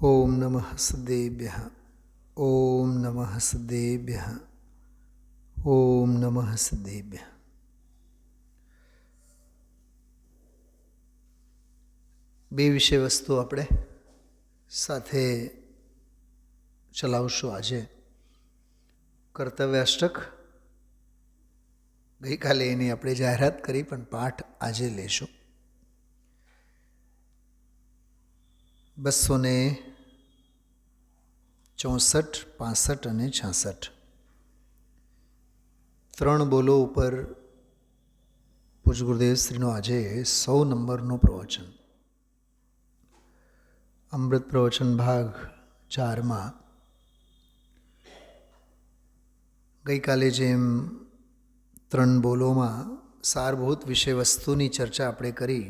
ઓમ નમઃ સદેભ્યઃ. ઓમ નમઃ સદેભ્યઃ. ઓમ નમઃ સદેભ્યઃ. બે વિષય વસ્તુ આપણે સાથે ચલાવશું આજે. કર્તવ્યાષ્ટક ગઈકાલે એની આપણે જાહેરાત કરી, પણ પાઠ આજે લેશું. 264, 65 અને 66 ત્રણ બોલો ઉપર પૂજ્ય ગુરુદેવ શ્રીનો આજે 100 નંબરનું પ્રવચન. અમૃત પ્રવચન ભાગ 4માં ગઈકાલે જેમ ત્રણ બોલોમાં સારભૂત વિષય વસ્તુની ચર્ચા આપણે કરી,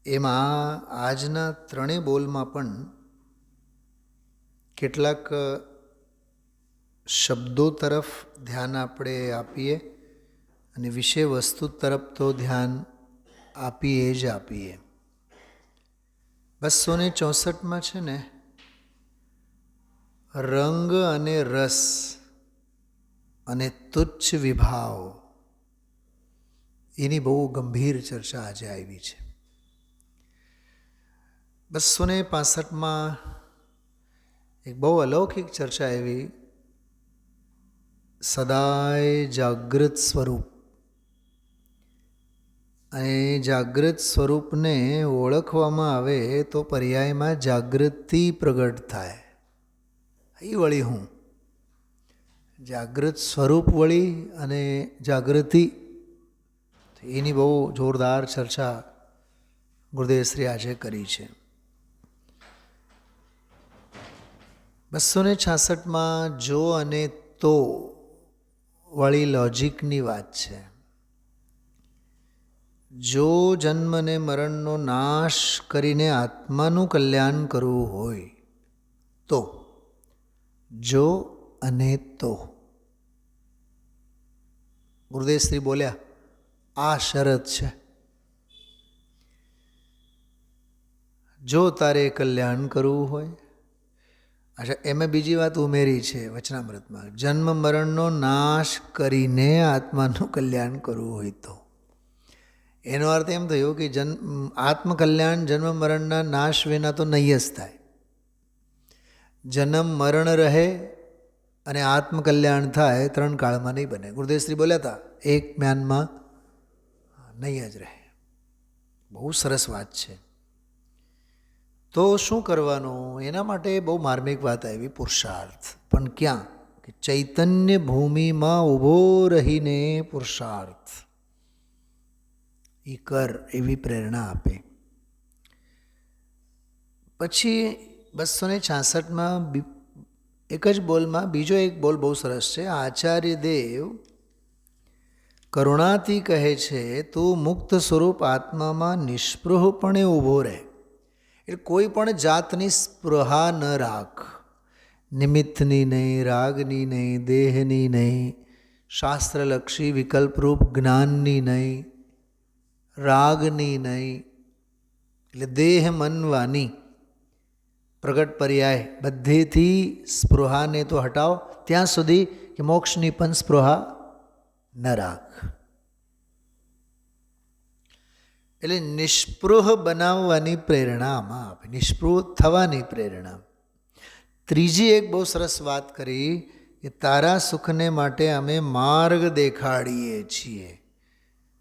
એમાં આજના ત્રણેય બોલમાં પણ કેટલાક શબ્દો તરફ ધ્યાન આપણે આપીએ અને વિષય વસ્તુ તરફ તો ધ્યાન આપીએ જ આપીએ. 264માં છે ને, રંગ અને રસ અને તુચ્છ વિભાવ, એની બહુ ગંભીર ચર્ચા આજે આવી છે. 265માં એક બહુ અલૌકિક ચર્ચા આવી, સદાય જાગૃત સ્વરૂપ. અને જાગૃત સ્વરૂપને ઓળખવામાં આવે તો પર્યાયમાં જાગૃતિ પ્રગટ થાય. એ વળી હું જાગૃત સ્વરૂપ વળી અને જાગૃતિ, એની બહુ જોરદાર ચર્ચા ગુરુદેવશ્રી આજે કરી છે. 266માં જો અને તો વાળી લોજિકની વાત છે. જો જન્મ ને મરણનો નાશ કરીને આત્માનું કલ્યાણ કરવું હોય તો, જો અને તો ગુરુદેવ શ્રી બોલ્યા આ શરત છે. જો તારે કલ્યાણ કરવું હોય, અચ્છા એમાં બીજી વાત ઉમેરી છે વચનામૃતમાં, જન્મ મરણનો નાશ કરીને આત્માનું કલ્યાણ કરવું હોય તો. એનો અર્થ એમ થયો કે આત્મકલ્યાણ જન્મ મરણના નાશ વિના તો નહીં જ થાય. જન્મ મરણ રહે અને આત્મકલ્યાણ થાય, ત્રણ કાળમાં નહીં બને. ગુરુદેવશ્રી બોલ્યા હતા એક મ્યાનમાં નહીં જ રહે. બહુ સરસ વાત છે. તો શું કરવાનું? એના માટે બહુ માર્મિક વાત આવી, પુરુષાર્થ. પણ ક્યાં? કે ચૈતન્ય ભૂમિમાં ઊભો રહીને પુરુષાર્થ એ કર, એવી પ્રેરણા આપે. પછી 266માં એક જ બોલમાં બીજો એક બોલ બહુ સરસ છે. આચાર્ય દેવ કરુણાથી કહે છે, તું મુક્ત સ્વરૂપ આત્મામાં નિષ્પૃહપણે ઊભો રહે. એટલે કોઈ પણ જાતની સ્પૃહા ન રાખ. નિમિત્તની નહીં, રાગની નહીં, દેહની નહીં, શાસ્ત્રલક્ષી વિકલ્પરૂપ જ્ઞાનની નહીં, રાગની નહીં. એટલે દેહ મન વાણી પ્રગટ પર્યાય બધેથી સ્પૃહાને તો હટાવ, ત્યાં સુધી કે મોક્ષની પણ સ્પૃહા ન રાખ. એટલે નિષ્પૃહ બનાવવાની પ્રેરણા આમાં આપે, નિષ્પૃહ થવાની પ્રેરણા. ત્રીજી એક બહુ સરસ વાત કરી કે તારા સુખને માટે અમે માર્ગ દેખાડીએ છીએ.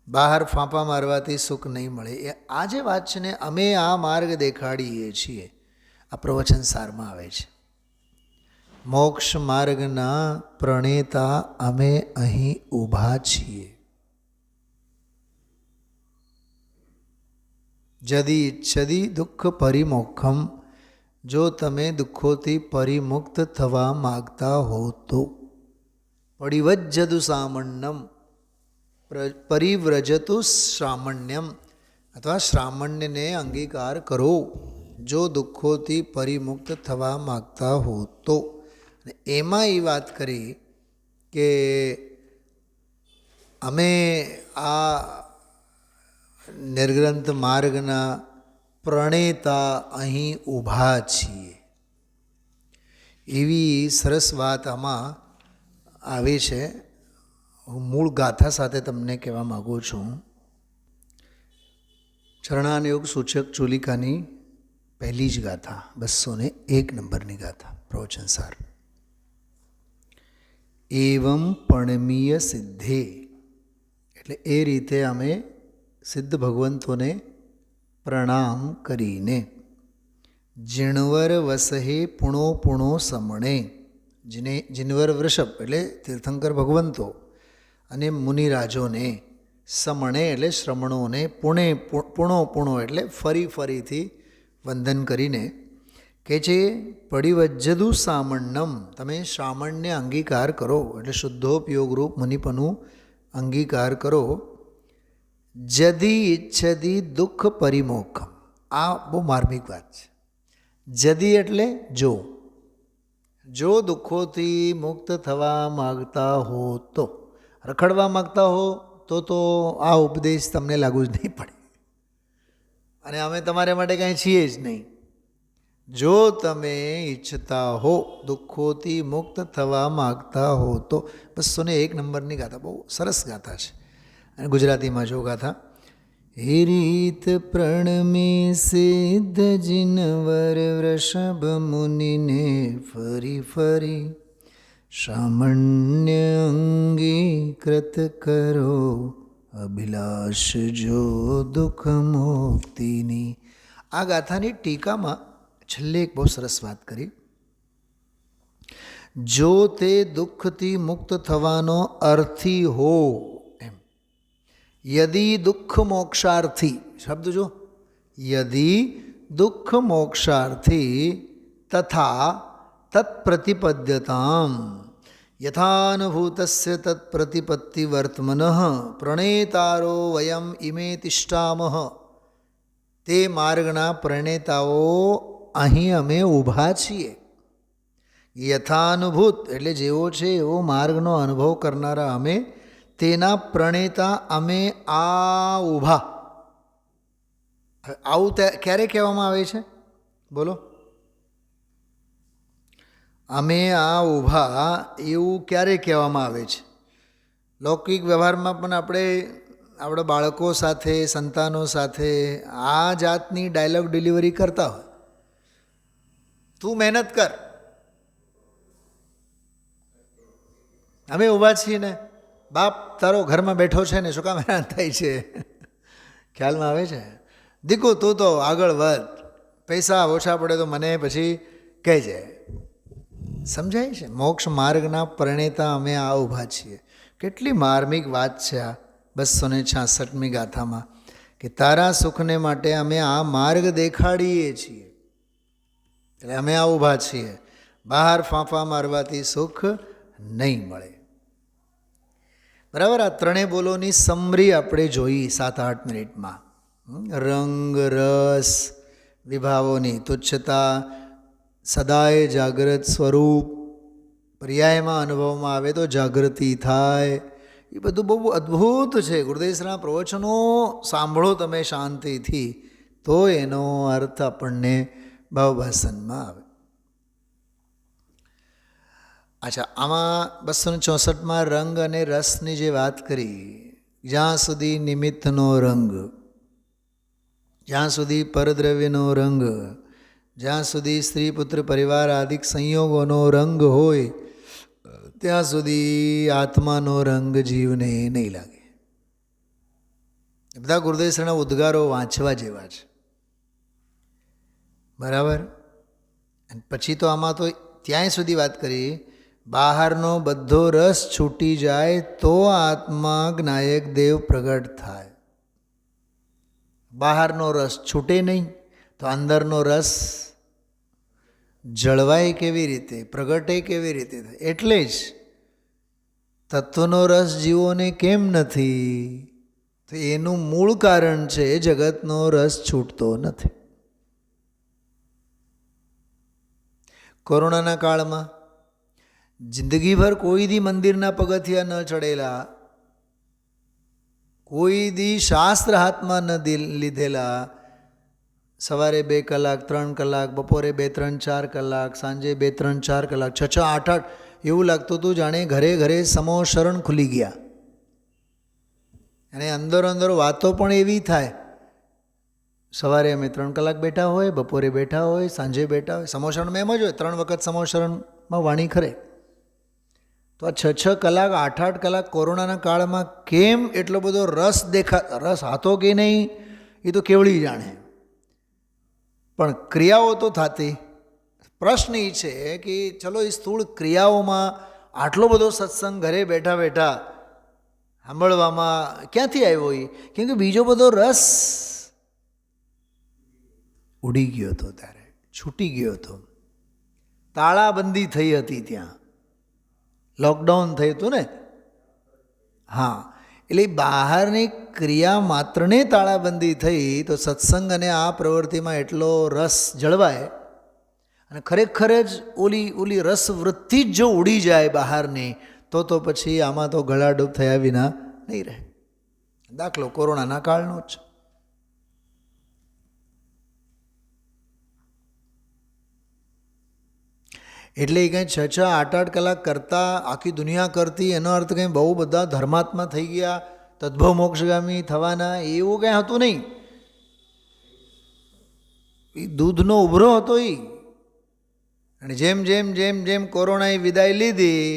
બહાર ફાંપા મારવાથી સુખ નહીં મળે. એ આ જે વાત છે ને, અમે આ માર્ગ દેખાડીએ છીએ, આ પ્રવચન સારમાં આવે છે. મોક્ષ માર્ગના પ્રણેતા અમે અહીં ઊભા છીએ. જદી ઈચ્છદી દુઃખ પરિમોક્ષમ, જો તમે દુઃખોથી પરિમુક્ત થવા માગતા હો તો. પડિવજ્જતુ સામણ્યમ પરિવ્રજતુ શ્રામણ્યમ, અથવા શ્રામણ્યને અંગીકાર કરો જો દુઃખોથી પરિમુક્ત થવા માગતા હો તો. એમાં એ વાત કરી કે અમે આ નિર્ગ્રંથ માર્ગના પ્રણેતા અહીં ઊભા છીએ. એવી સરસ વાત આમાં આવે છે. હું મૂળ ગાથા સાથે તમને કહેવા માગું છું. ચરણાનયોગ સૂચક ચૂલિકાની પહેલી જ ગાથા, 201 નંબરની ગાથા, પ્રવચનસાર. એવમ પણમીય સિદ્ધે, એટલે એ રીતે અમે સિદ્ધ ભગવંતોને પ્રણામ કરીને જીણવર વસહે પુણો પુણો સમણે, જીનવર વૃષભ એટલે તીર્થંકર ભગવંતો અને મુનિરાજોને, સમણે એટલે શ્રમણોને, પુણો પુણો એટલે ફરીથી વંદન કરીને કે જે પડિવજ્જદુ સામણ્યમ, તમે શ્રામણને અંગીકાર કરો એટલે શુદ્ધોપયોગરૂપ મુનિપનું અંગીકાર કરો. જદી ઈચ્છદી દુઃખ પરિમોખમ, આ બહુ માર્મિક વાત છે. જદી એટલે જો દુઃખોથી મુક્ત થવા માગતા હો, તો રખડવા માગતા હો તો આ ઉપદેશ તમને લાગુ જ નહીં પડે, અને અમે તમારા માટે કાંઈ છીએ જ નહીં. જો તમે ઈચ્છતા હો, દુઃખોથી મુક્ત થવા માગતા હો તો 201 નંબરની ગાથા, બહુ સરસ ગાથા છે. અને ગુજરાતીમાં જો ગાથા. હે રીત પ્રણમે સિદ્ધ જીનવર વૃષભ મુનિને ફરી સામાન્ય અંગીકૃત કરો, અભિલાષ જો દુઃખ મુક્તિની. આ ગાથાની ટીકામાં છેલ્લે એક બહુ સરસ વાત કરી. જો તે દુઃખથી મુક્ત થવાનો અર્થી હો, એમ. યદિ દુઃખ મોક્ષાર્થી, શબ્દ જો, યદિ દુઃખ મોક્ષાર્થી તથા તત્પ્રતિપદ્યતામ યથાનુભૂતસ્ય તત્પ્રતિપત્તિ વર્તમનઃ પ્રણેતારો વયમ ઇમે તિષ્ઠામઃ. તે માર્ગના પ્રણેતાઓ અહીં અમે ઊભા છીએ. યથાનુભૂત એટલે જેવો છે એવો માર્ગનો અનુભવ કરનારા અમે, તેના પ્રણેતા અમે આ ઊભા. આવું ક્યારે કહેવામાં આવે છે? બોલો. અમે આ ઊભા એવું ક્યારે કહેવામાં આવે છે? લૌકિક વ્યવહારમાં પણ આપણે આપણા બાળકો સાથે, સંતાનો સાથે આ જાતની ડાયલોગ ડિલિવરી કરતા હોય. તું મહેનત કર, અમે ઊભા છીએ ને. બાપ તારો ઘરમાં બેઠો છે ને, શું કામ હેરાન થાય છે? ખ્યાલમાં આવે છે? દીકુ તું તો આગળ વધ, પૈસા ઓછા પડે તો મને પછી કહેજે. સમજાય છે? મોક્ષ માર્ગના પ્રણેતા અમે આ ઊભા છીએ. કેટલી માર્મિક વાત છે આ 266મી ગાથામાં, કે તારા સુખને માટે અમે આ માર્ગ દેખાડીએ છીએ, એટલે અમે આ ઊભા છીએ. બહાર ફાંફા મારવાથી સુખ નહીં મળે. બરાબર. આ ત્રણેય બોલોની સમરી આપણે જોઈ 7-8 મિનિટમાં. રંગ, રસ, વિભાવોની તુચ્છતા, સદાય જાગ્રત સ્વરૂપ, પર્યાયમાં અનુભવમાં આવે તો જાગૃતિ થાય. એ બધું બહુ અદ્ભુત છે. ગુરુદેવના પ્રવચનો સાંભળો તમે શાંતિથી, તો એનો અર્થ આપણને ભાવભાષણમાં આવે. અચ્છા, આમાં 264માં રંગ અને રસની જે વાત કરી, જ્યાં સુધી નિમિત્તનો રંગ, જ્યાં સુધી પરદ્રવ્યનો રંગ, જ્યાં સુધી સ્ત્રી પુત્ર પરિવાર આદિક સંયોગોનો રંગ હોય, ત્યાં સુધી આત્માનો રંગ જીવને નહીં લાગે. બધા ગુરુદેવના ઉદ્ગારો વાંચવા જેવા છે. બરાબર. અને પછી તો આમાં તો ત્યાંય સુધી વાત કરી, બહારનો બધો રસ છૂટી જાય તો આત્મા જ્ઞાયક દેવ પ્રગટ થાય. બહારનો રસ છૂટે નહીં તો અંદરનો રસ જળવાય કેવી રીતે, પ્રગટે કેવી રીતે થાય? એટલે જ તત્વનો રસ જીવોને કેમ નથી? તો એનું મૂળ કારણ છે જગતનો રસ છૂટતો નથી. કોરોનાના કાળમાં જિંદગીભર કોઈ દી મંદિરના પગથિયા ન ચડેલા, કોઈ દી શાસ્ત્ર હાથમાં ન લીધેલા, સવારે 2 કલાક 3 કલાક, બપોરે 2 3 4 કલાક, સાંજે 2 3 4 કલાક, 6 6 8 8, એવું લાગતું હતું જાણે ઘરે ઘરે સમોશરણ ખુલી ગયા. અને અંદર અંદર વાતો પણ એવી થાય. સવારે અમે 3 કલાક બેઠા હોય, બપોરે બેઠા હોય, સાંજે બેઠા હોય. સમોશરણમાં એમ જ હોય, 3 વખત સમોશરણમાં વાણી ખરે. તો આ 6 6 કલાક 8 8 કલાક કોરોનાના કાળમાં કેમ એટલો બધો રસ રસ હતો કે નહીં એ તો કેવળી જાણે, પણ ક્રિયાઓ તો થતી. પ્રશ્ન એ છે કે ચલો એ સ્થૂળ ક્રિયાઓમાં આટલો બધો સત્સંગ ઘરે બેઠા બેઠા સાંભળવામાં ક્યાંથી આવ્યો? એ કેમ કે બીજો બધો રસ ઉડી ગયો હતો, ત્યારે છૂટી ગયો હતો. તાળાબંધી થઈ હતી, ત્યાં લોકડાઉન થયું હતું ને. હા, એટલે બહારની ક્રિયા માત્રને તાળાબંધી થઈ તો સત્સંગ અને આ પ્રવૃત્તિમાં એટલો રસ જળવાય. અને ખરેખર જ ઓલી રસવૃત્તિ જ જો ઉડી જાય બહારની, તો પછી આમાં તો ગળાડૂબ થયા વિના નહીં રહે. દાખલો કોરોનાના કાળનો જ. એટલે એ કંઈ 6 6 8 8 કલાક કરતાં આખી દુનિયા કરતી, એનો અર્થ કંઈ બહુ બધા ધર્માત્મા થઈ ગયા, તદ્ભવ મોક્ષગામી થવાના, એવું કંઈ હતું નહીં. એ દૂધનો ઉભરો હતો એ. અને જેમ જેમ જેમ જેમ કોરોનાએ વિદાય લીધી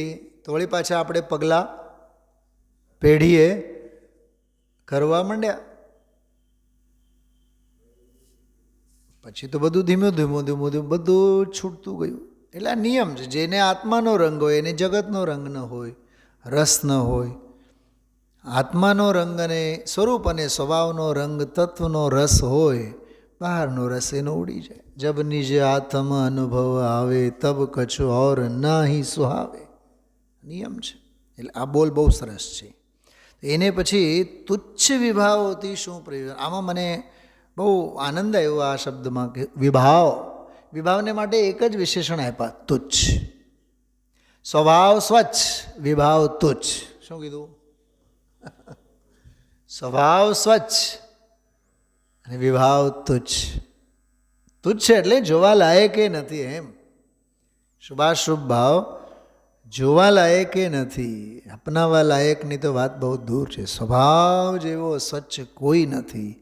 તો વળી પાછા આપણે પગલાં પેઢીએ કરવા માંડ્યા. પછી તો બધું ધીમું ધીમું ધીમું ધીમું બધું છૂટતું ગયું. એટલે આ નિયમ છે. જેને આત્માનો રંગ હોય એને જગતનો રંગ ન હોય, રસ ન હોય. આત્માનો રંગ અને સ્વરૂપ અને સ્વભાવનો રંગ, તત્વનો રસ હોય, બહારનો રસ એનો ઉડી જાય. જબ નિજ આત્મ અનુભવ આવે તબ કછુ ઓર નાહી સુહાવે. નિયમ છે. એટલે આ બોલ બહુ સરસ છે. એને પછી તુચ્છ વિભાવોથી શું પ્રયોજન? આમાં મને બહુ આનંદ આવ્યો આ શબ્દમાં કે વિભાવ. વિભાવને માટે એક જ વિશેષણ આપ્યા, તુચ્છ. સ્વભાવ સ્વચ્છ, વિભાવ તુચ્છ. શું કીધું? સ્વભાવ સ્વચ્છ અને વિભાવ તુચ્છ. તુચ્છ એટલે જોવા લાયક નથી, એમ. શુભાશુભ ભાવ જોવા લાયક નથી, અપનાવવા લાયકની તો વાત બહુ દૂર છે. સ્વભાવ જેવો સ્વચ્છ કોઈ નથી,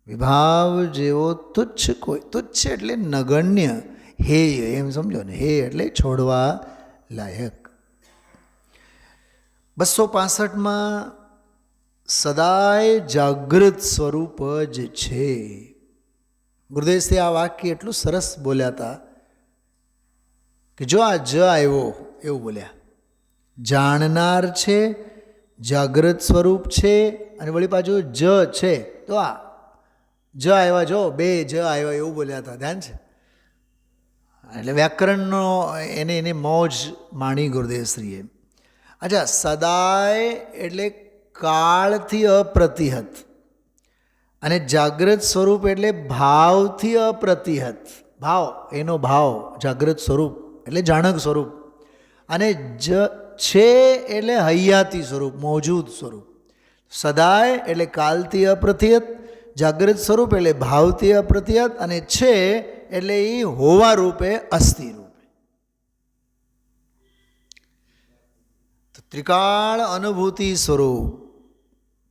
વિભાવ જેવો તુચ્છ કોઈ. તુચ્છ એટલે નગણ્ય, હે, એમ સમજો ને. હે એટલે છોડવા લાયક. 265માં સદાય જાગૃત સ્વરૂપ જ છે. ગુરુદેવશ્રી આ વાક્ય એટલું સરસ બોલ્યા હતા કે જો આ જ આવ્યો એવું બોલ્યા. જાણનાર છે, જાગૃત સ્વરૂપ છે, અને વળી પાછું જ છે. તો આ જ આવ્યા, જો 2 જ આવ્યા એવું બોલ્યા હતા. ધ્યાન છે. એટલે વ્યાકરણનો એને મોજ માણી ગુરુદેવશ્રીએ. અચ્છા, સદાય એટલે કાળથી અપ્રતિહત, અને જાગૃત સ્વરૂપ એટલે ભાવથી અપ્રતિહત. ભાવ, એનો ભાવ, જાગૃત સ્વરૂપ એટલે જાણક સ્વરૂપ. અને જ છે એટલે હૈયાતી સ્વરૂપ, મોજૂદ સ્વરૂપ. સદાય એટલે કાલથી અપ્રતિહત, જાગૃત સ્વરૂપ એટલે ભાવથી અપ્રતિહત, અને છે એટલે એ હોવા રૂપે, અસ્થિ રૂપે. ત્રિકાળ અનુભૂતિ સ્વરૂપ,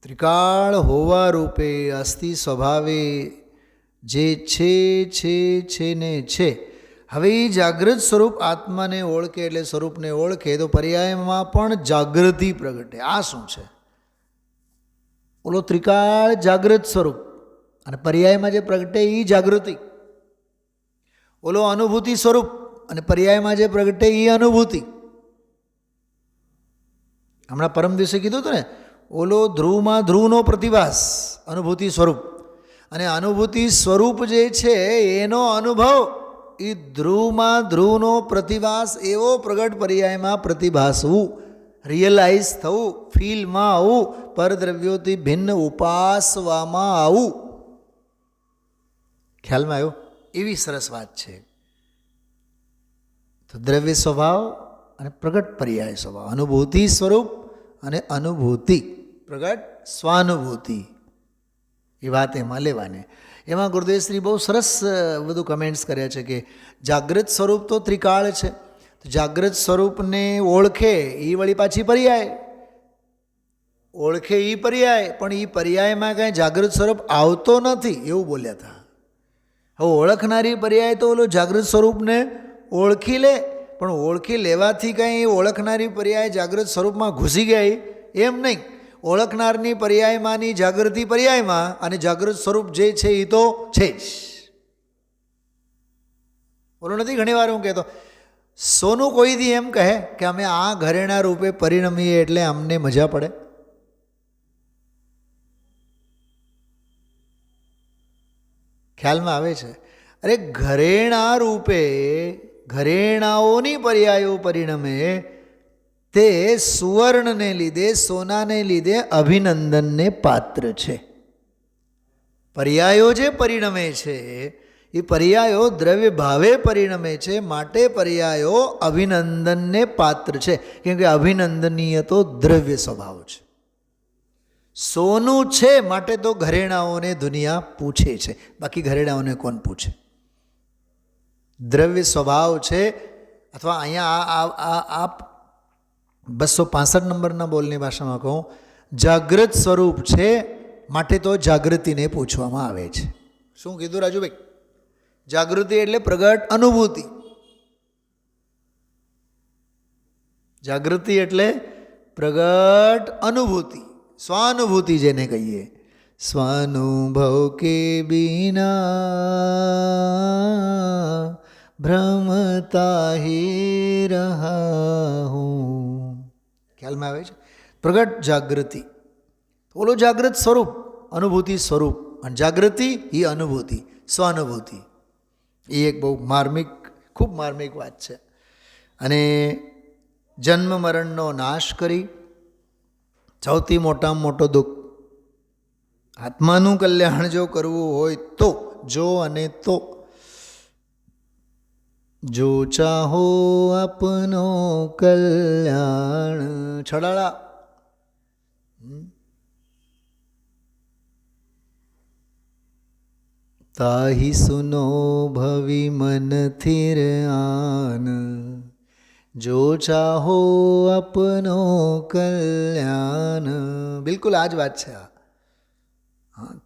ત્રિકાળ હોવા રૂપે, અસ્થિ સ્વભાવે જે છે ને છે. હવે એ જાગૃત સ્વરૂપ આત્માને ઓળખે એટલે સ્વરૂપને ઓળખે તો પર્યાયમાં પણ જાગૃતિ પ્રગટે. આ શું છે? ઓલો ત્રિકાળ જાગૃત સ્વરૂપ, અને પર્યાયમાં જે પ્રગટે એ જાગૃતિ. ઓલો અનુભૂતિ સ્વરૂપ, અને પર્યાયમાં જે પ્રગટે એ અનુભૂતિ. હમણાં પરમ દિવસે કીધું હતું ને, ઓલો ધ્રુવમાં ધ્રુવનો પ્રતિભાસ, અનુભૂતિ સ્વરૂપ. અને અનુભૂતિ સ્વરૂપ જે છે એનો અનુભવ એ ધ્રુવમાં ધ્રુવનો પ્રતિભાસ એવો પ્રગટ પર્યાયમાં પ્રતિભાસવું, રિયલાઇઝ થવું, ફીલમાં આવવું, પરદ્રવ્યોથી ભિન્ન ઉપાસવામાં આવવું. ખ્યાલમાં આવ્યો? એવી સરસ વાત છે. તો દ્રવ્ય સ્વભાવ અને પ્રગટ પર્યાય સ્વભાવ, અનુભૂતિ સ્વરૂપ અને અનુભૂતિ પ્રગટ સ્વાનુભૂતિ. એ વાત એમાં લેવાની. એમાં ગુરુદેવશ્રી બહુ સરસ બધું કમેન્ટ્સ કર્યા છે કે જાગૃત સ્વરૂપ તો ત્રિકાળ છે, તો જાગૃત સ્વરૂપને ઓળખે એ વળી પાછી પર્યાય, ઓળખે એ પર્યાય, પણ એ પર્યાયમાં કાંઈ જાગૃત સ્વરૂપ આવતો નથી એવું બોલ્યા હતા. હવે ઓળખનારી પર્યાય તો ઓલો જાગૃત સ્વરૂપને ઓળખી લે, પણ ઓળખી લેવાથી કાંઈ ઓળખનારી પર્યાય જાગૃત સ્વરૂપમાં ઘૂસી ગઈ એમ નહીં. ઓળખનારની પર્યાયમાંની જાગૃતિ પર્યાયમાં, અને જાગૃત સ્વરૂપ જે છે એ તો છે જ. બોલો નથી, ઘણી વાર હું કહેતો સોનું કોઈ દી એમ કહે કે અમે આ ઘરેણા રૂપે પરિણમીએ એટલે અમને મજા પડે? ખ્યાલમાં આવે છે? અરે ઘરેણા રૂપે ઘરેણાઓની પર્યાયો પરિણમે તે સુવર્ણને લીધે, સોનાને લીધે અભિનંદનને પાત્ર છે. પર્યાયો જે પરિણમે છે એ પર્યાયો દ્રવ્ય ભાવે પરિણમે છે, માટે પર્યાયો અભિનંદનને પાત્ર છે, કેમ કે અભિનંદનીય તો દ્રવ્ય સ્વભાવ છે. સોનું છે માટે તો ઘરેણાઓને દુનિયા પૂછે છે, બાકી ઘરેણાઓને કોણ પૂછે? દ્રવ્ય સ્વભાવ છે. અથવા અહીંયા આ 265 નંબરના બોલની ભાષામાં કહું, જાગૃત સ્વરૂપ છે માટે તો જાગૃતિને પૂછવામાં આવે છે. શું કીધું રાજુભાઈ? જાગૃતિ એટલે પ્રગટ અનુભૂતિ. જાગૃતિ એટલે પ્રગટ અનુભૂતિ, સ્વાનુભૂતિ જેને કહીએ. સ્વાનુભવ કે બિના ભ્રમતા હી રહા હું. ખ્યાલમાં આવે છે? પ્રગટ જાગૃતિ, ઓલો જાગૃત સ્વરૂપ, અનુભૂતિ સ્વરૂપ, અને જાગૃતિ એ અનુભૂતિ, સ્વાનુભૂતિ. એ એક બહુ માર્મિક, ખૂબ માર્મિક વાત છે. અને જન્મ મરણનો નાશ કરી સૌથી મોટામાં મોટો દુઃખ, આત્માનું કલ્યાણ જો કરવું હોય તો, જો અને તો જો ચાહો આપનો કલ્યાણ. છડાળા તાહી સુનો ભવિ મન થિર આન, જો ચાહો આપનો કલ્યાણ. બિલકુલ આ જ વાત છે.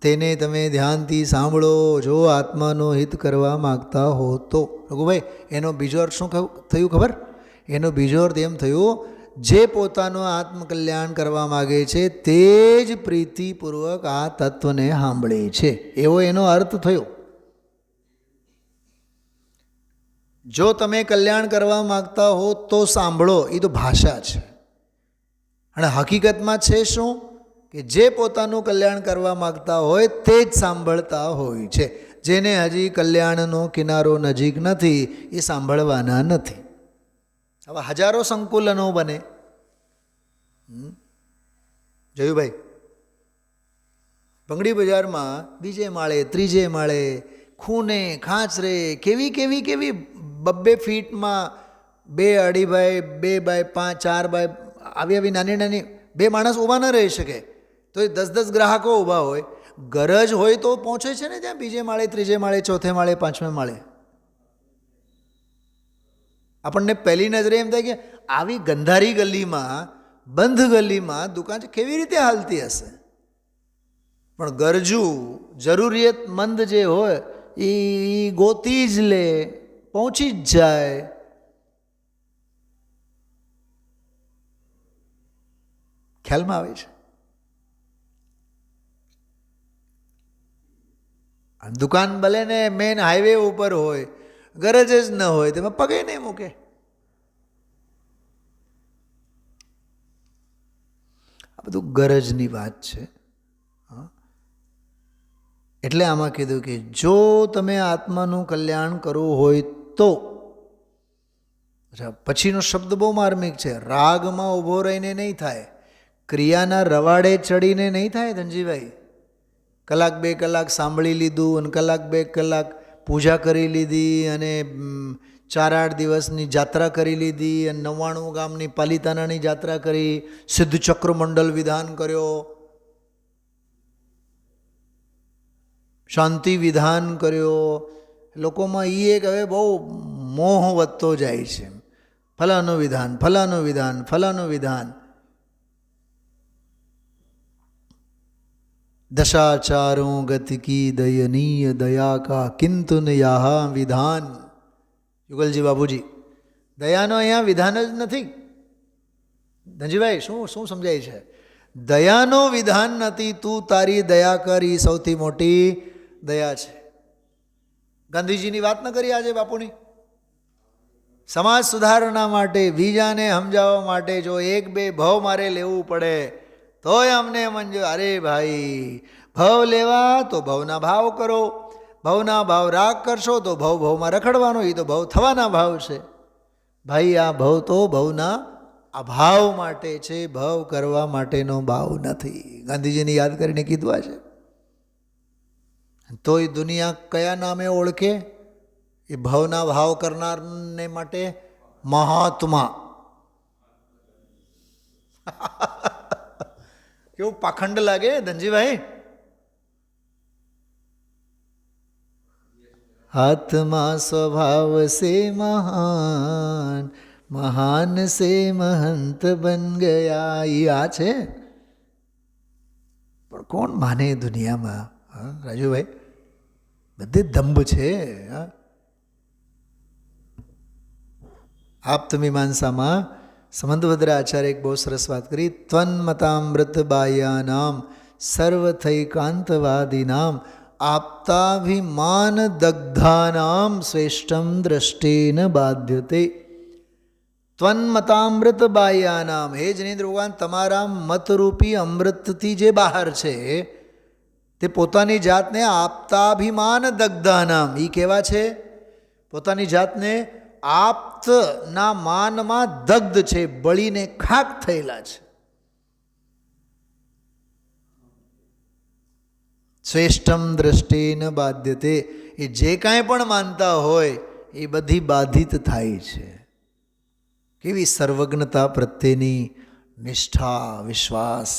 તેને તમે ધ્યાનથી સાંભળો, જો આત્માનો હિત કરવા માગતા હો તો. રઘુભાઈ, એનો બીજો અર્થ શું થયું ખબર? એનો બીજો અર્થ એમ થયું, જે પોતાનો આત્મકલ્યાણ કરવા માગે છે તે જ પ્રીતિપૂર્વક આ તત્વને સાંભળે છે, એવો એનો અર્થ થયો. જો તમે કલ્યાણ કરવા માગતા હો તો સાંભળો, એ તો ભાષા છે. અને હકીકતમાં છે શું કે જે પોતાનું કલ્યાણ કરવા માગતા હોય તે જ સાંભળતા હોય છે. જેને હજી કલ્યાણનો કિનારો નજીક નથી એ સાંભળવાના નથી. હવે હજારો સંકુલનો બને. જોયું ભાઈ? બંગડી બજારમાં બીજે માળે, ત્રીજે માળે, ખૂને ખાંચરે, કેવી કેવી કેવી 2 ફીટમાં 2, 2.5 બાય 2 બાય 5, 4 બાય આવી નાની નાની 2 માણસ ઊભા ન રહી શકે, તો એ 10-10 ગ્રાહકો ઊભા હોય. ગરજ હોય તો પહોંચે છે ને ત્યાં બીજે માળે, ત્રીજે માળે, ચોથે માળે, 5મે માળે. આપણને પહેલી નજરે એમ થાય કે આવી ગંધારી ગલીમાં, બંધ ગલીમાં દુકાન કેવી રીતે હાલતી હશે? પણ ગરજુ જરૂરિયાતમંદ જે હોય એ ગોતી જ લે, પહોંચી જ જાય. ખ્યાલમાં આવે છે? દુકાન ભલે ને મેન હાઈવે ઉપર હોય, ગરજ જ ન હોય, તેમાં પગે નહીં મૂકે. આ બધું ગરજની વાત છે. એટલે આમાં કીધું કે જો તમે આત્માનું કલ્યાણ કરવું હોય તો. પછીનો શબ્દ બહુ માર્મિક છે. રાગમાં ઊભો રહીને નહીં થાય, ક્રિયાના રવાડે ચડીને નહીં થાય. ધનજીભાઈ, 1-2 કલાક સાંભળી લીધું અને 1-2 કલાક પૂજા કરી લીધી અને 4-8 દિવસની જાત્રા કરી લીધી અને 99 ગામની પાલિતાનાની જાત્રા કરી, સિદ્ધ ચક્ર મંડળ વિધાન કર્યો, શાંતિ વિધાન કર્યો. લોકોમાં એ એક હવે બહુ મોહ વધતો જાય છે. ફલાનું વિધાન, ફલાનું વિધાન, ફલાનું વિધાન. દશાચારો ગતિ કી દયનીય દયા કા કિંતુ યહાં વિધાન. યુગલજી બાબુજી, દયાનો અહીંયા વિધાન જ નથી. ધનજીભાઈ, શું સમજાય છે? દયાનો વિધાન નથી. તું તારી દયા કરી સૌથી મોટી દયા છે. ગાંધીજીની વાત ન કરી આજે બાપુની? સમાજ સુધારણા માટે, બીજાને સમજાવવા માટે જો એક બે ભાવ મારે લેવું પડે તોય અમને મંજૂર. અરે ભાઈ, ભાવ લેવા તો ભાવના ભાવ કરો. ભાવના ભાવ રાગ કરશો તો ભાવમાં રખડવાનો. એ તો ભાવ થવાના ભાવ છે. ભાઈ, આ ભાવ તો ભાવના અભાવ માટે છે, ભાવ કરવા માટેનો ભાવ નથી. ગાંધીજીને યાદ કરીને કીધું છે. તોય દુનિયા કયા નામે ઓળખે? એ ભાવના ભાવ કરનારને માટે મહાત્મા. કેવું પાખંડ લાગે ધનજીભાઈ? આત્મા સ્વભાવ સે મહાન, મહાન સે મહંત બન ગયા. એ આ છે. પણ કોણ માને દુનિયામાં? હા રાજુભાઈ, બધે દંભ છે. આપ્તમીમાંસામાં સમંતભદ્રાચાર્ય એક બહુ સરસ વાત કરી. ત્વન્મતામૃત બાહ્યાનામ સર્વથૈકાંતવાદીનામ આપતાભિમાન દગ્ધાનામ શ્રેષ્ઠમ દ્રષ્ટેન બાધ્યતે. ત્વન્મતામૃત બાહ્યાનામ, હે જનેન્દ્ર ભગવાન, તમારા મતરૂપી અમૃતથી જે બહાર છે તે પોતાની જાતને આપતાભિમાન દગ્ધાનામ. એ કેવા છે? પોતાની જાતને આપતના માનમાં દગ્ધ છે, બળીને ખાક થયેલા છે. શ્રેષ્ઠમ દ્રષ્ટિન બાધ્યતે. એ જે કાંઈ પણ માનતા હોય એ બધી બાધિત થાય છે. કેવી સર્વજ્ઞતા પ્રત્યેની નિષ્ઠા, વિશ્વાસ.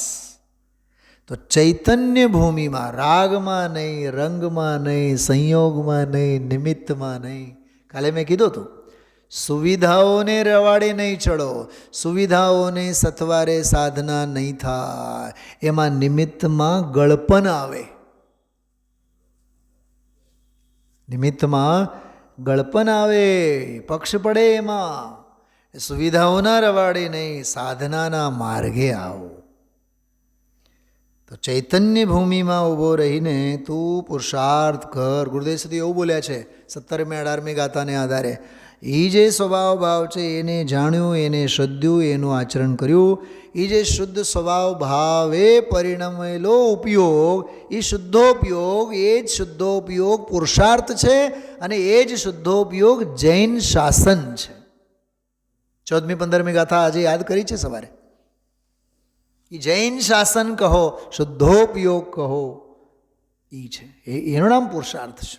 તો ચૈતન્ય ભૂમિમાં રાગમાં નહીં, રંગમાં નહીં, સંયોગમાં નહીં, નિમિત્તમાં નહીં. કાલે મેં કીધું હતું, સુવિધાઓને રવાડે નહીં ચડો, સુવિધાઓને સથવારે સાધના નહીં થાય. એમાં નિમિત્તમાં ગળપન આવે. નિમિત્તમાં ગળપન આવે, પક્ષ પડે. એમાં સુવિધાઓના રવાડે નહીં, સાધનાના માર્ગે આવો. તો ચૈતન્ય ભૂમિમાં ઊભો રહીને તું પુરુષાર્થ કર. ગુરુદેવ સુધી એવું બોલ્યા છે 17મી 18મી ગાથાને આધારે. એ જે સ્વભાવ ભાવ છે એને જાણ્યું, એને શ્રદ્ધ્યું, એનું આચરણ કર્યું. એ જે શુદ્ધ સ્વભાવ ભાવે પરિણમેલો ઉપયોગ, એ શુદ્ધોપયોગ, એ જ શુદ્ધોપયોગ પુરુષાર્થ છે. અને એ જ શુદ્ધોપયોગ જૈન શાસન છે. 14મી 15મી ગાથા આજે યાદ કરી છે સવારે. એ જૈન શાસન કહો, શુદ્ધોપયોગ કહો, એ છે. એનું નામ પુરુષાર્થ છે.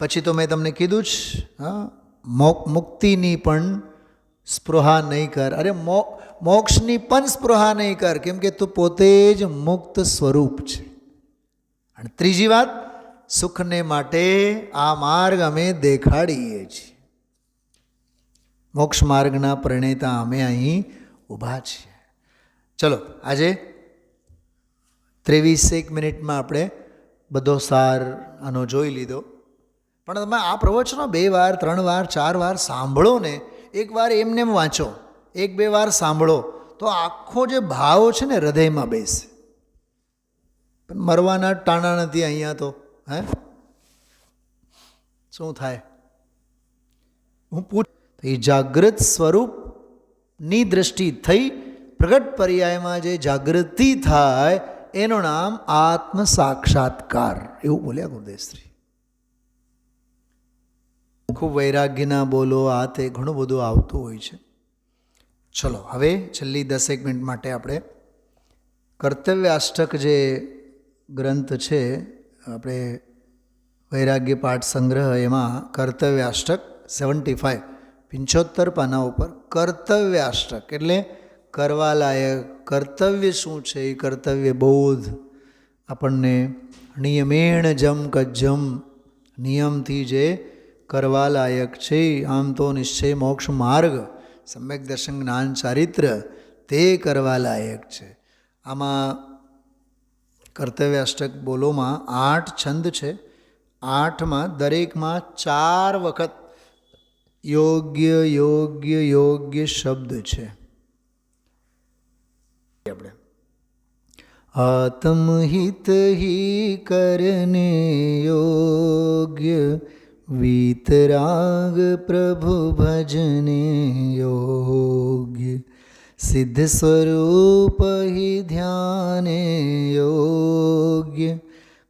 પછી તો મેં તમને કીધું જ, મુક્તિની પણ સ્પૃહા નહીં કર. અરે મોક્ષની પણ સ્પૃહા નહીં કર, કેમ કે તું પોતે જ મુક્ત સ્વરૂપ છે. અને ત્રીજી વાત, સુખને માટે આ માર્ગ અમે દેખાડીએ છીએ. મોક્ષ માર્ગના પ્રણેતા અમે અહીં ઊભા છીએ. ચલો, આજે 23 મિનિટમાં આપણે બધો સાર આનો જોઈ લીધો. પણ તમે આ પ્રવચનો 2 વાર 3 વાર 4 વાર સાંભળો ને, એક વાર એમને વાંચો, 1-2 વાર સાંભળો તો આખો જે ભાવ છે ને હૃદયમાં બેસે. પણ મરવાના ટાણા નથી અહીંયા તો. શું થાય? હું એ જાગૃત સ્વરૂપની દ્રષ્ટિ થઈ, પ્રગટ પર્યાયમાં જે જાગૃતિ થાય એનું નામ આત્મ સાક્ષાત્કાર, એવું બોલ્યા ગુરુદેવશ્રી. ખૂબ વૈરાગ્યના બોલો, આ તે ઘણું બધું આવતું હોય છે. ચલો, હવે છેલ્લી 10 મિનિટ માટે આપણે કર્તવ્યાષ્ટક જે ગ્રંથ છે, આપણે વૈરાગ્ય પાઠ સંગ્રહ, એમાં કર્તવ્યાષ્ટક 75 પાના ઉપર કર્તવ્યાષ્ટક એટલે કરવા લાયક કર્તવ્ય શું છે, એ કર્તવ્ય બોધ, આપણને નિયમેણ જમ કજ્જમ, નિયમથી જે કરવા લાયક છે, આમ તો નિશ્ચય મોક્ષ માર્ગ, સમ્યક દર્શન જ્ઞાન ચારિત્ર તે કરવા લાયક છે. આમાં કર્તવ્ય અષ્ટક બોલોમાં 8 છંદ છે. 8માં દરેકમાં 4 વખત યોગ્ય યોગ્ય યોગ્ય શબ્દ છે. આપણે આત્મહિત હિ કરને યોગ્ય, વીતરાગ પ્રભુ ભજને યોગ્ય, સિદ્ધ સ્વરૂપ હિ ધ્યાને યોગ્ય,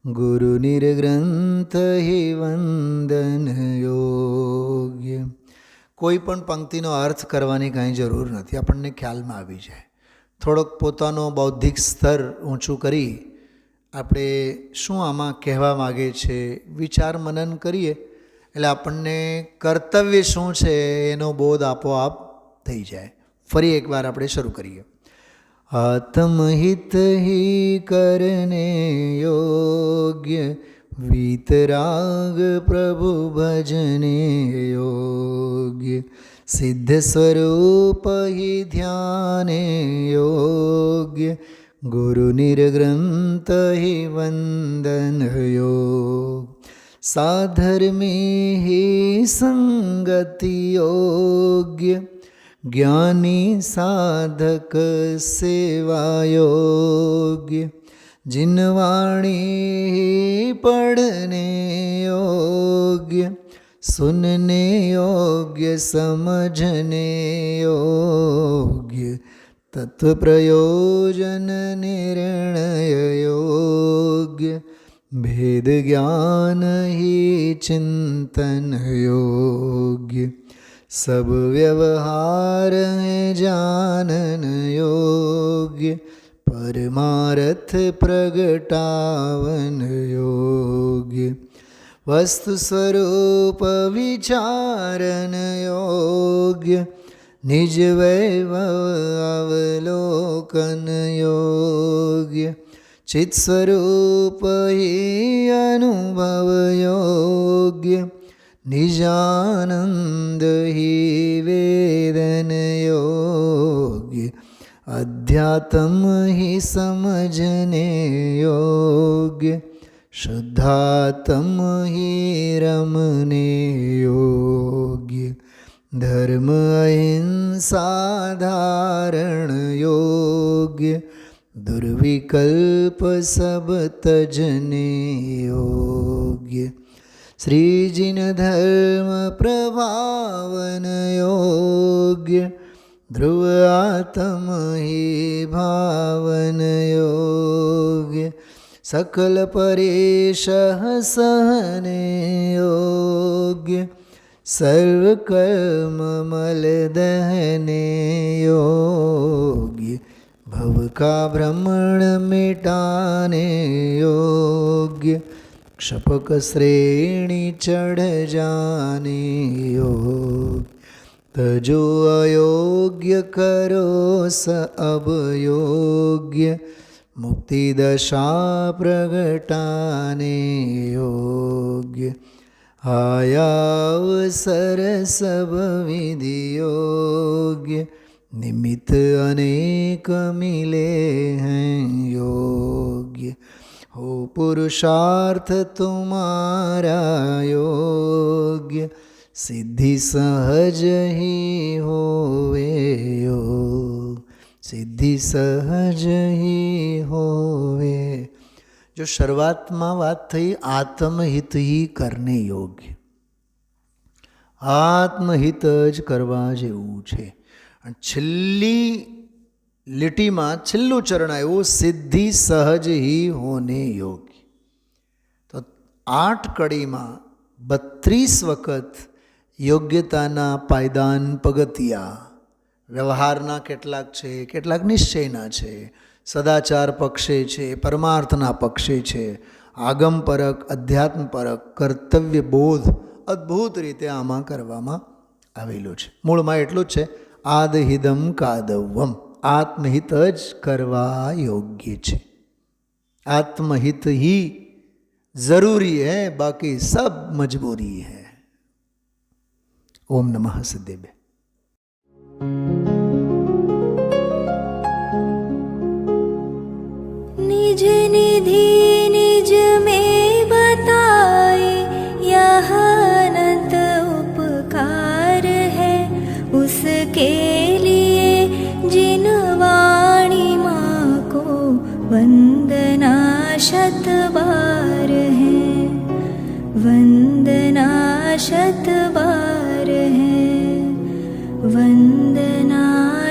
ગુરુ નિર્ગ્રંથ હિ વંદન યોગ્ય. કોઈ પણ પંક્તિનો અર્થ કરવાની કાંઈ જરૂર નથી, આપણને ખ્યાલમાં આવી જાય. થોડોક પોતાનો બૌદ્ધિક સ્તર ઊંચું કરી આપણે શું આમાં કહેવા માગે છે વિચાર મનન કરીએ એટલે આપણને કર્તવ્ય શું છે એનો બોધ આપોઆપ થઈ જાય. ફરી એકવાર આપણે શરૂ કરીએ. આત્મહિત હિ કરને યોગ્ય, વીતરાગ પ્રભુ ભજને યોગ્ય, સિદ્ધ સ્વરૂપ હિ ધ્યાને યોગ્ય, ગુરુ નિર્ગ્રંથ હિ વંદન યોગ, સાધર્મે હિ સંગતિ યોગ્ય, જ્ઞાની સાધક સેવા યોગ્ય, जिनवाणी पढ़ने योग्य, सुनने योग्य, समझने योग्य, तत्व प्रयोजन निर्णय योग्य, भेद ज्ञान ही चिंतन योग्य, सब व्यवहार है जानन योग्य, परमार्थ प्रगटावन योग्य, वस्तु स्वरूप विचारन योग्य, निज वैभव अवलोकन योग्य, चित स्वरूप ही अनुभव योग्य, निजानंद ही वेदन योग्य, अध्यात्म ही समझने योग्य, शुद्धात्म ही रमने योग्य, धर्म अहिंसा धारण योग्य, दुर्विकल्प सब तजने योग्य, श्रीजिन धर्म प्रभावन योग्य, ध्रुव आत्म ही भावन योग्य, सकल परेश सहने योग्य, सर्व कर्म मल दहने योग्य, भव का भ्रमण मिटाने योग्य, क्षपक श्रेणी चढ़ जाने योग्य, तजो अयोग्य करो स अब योग्य, मुक्ति दशा प्रगटाने योग्य, आयावसर सब विधि योग्य, निमित्त अनेक मिले हैं योग्य, हो पुरुषार्थ तुम्हारा योग्य, सिद्धि सहज ही होवे योग, सिद्धि सहज ही होवे. जो શરૂઆતમાં વાત થઈ આત્મહિત ही કરને યોગ્ય, આત્મહિત જ કરવા જેવું છે. અને છેલ્લી લીટીમાં છેલ્લું ચરણ આવ્યું સિદ્ધિ સહજ ही होने योग्य. તો 8 કડીમાં 32 વખત યોગ્યતાના પાયદાન પગથિયા, વ્યવહારના કેટલાક છે, કેટલાક નિશ્ચયના છે, સદાચાર પક્ષે છે, પરમાર્થના પક્ષે છે, આગમ પરક, અધ્યાત્મ પરક, કર્તવ્ય બોધ અદ્ભુત રીતે આમાં કરવામાં આવેલું છે. મૂળમાં એટલું જ છે આદહિદમ કાદવમ, આત્મહિત જ કરવા યોગ્ય છે. आत्महित ही जरूरी है, बाकी सब मजबूरी है। ओम नमः सिद्धेभ्य। निज निधि निज में बताए, यह अनंत उपकार है उसके लिए जिन वाणी माँ को वंदना शत बार है, वंदना शत बार है, वंदना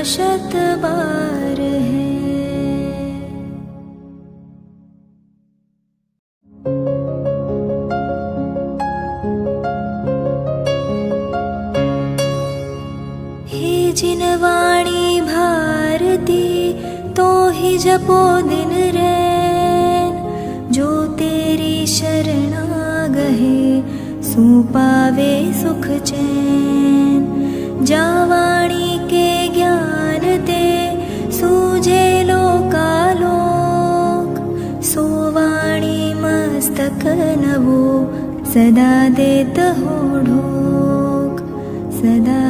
शत बार है। हे जिन वाणी भारती तो ही जपो दिन रैन, जो तेरी शरणा गहे सो पावे सुख चैन। जा वाणी के ज्ञान दे सूझे लोकालोक, सो वाणी मस्तक नवो सदा देत हो ढोक, सदा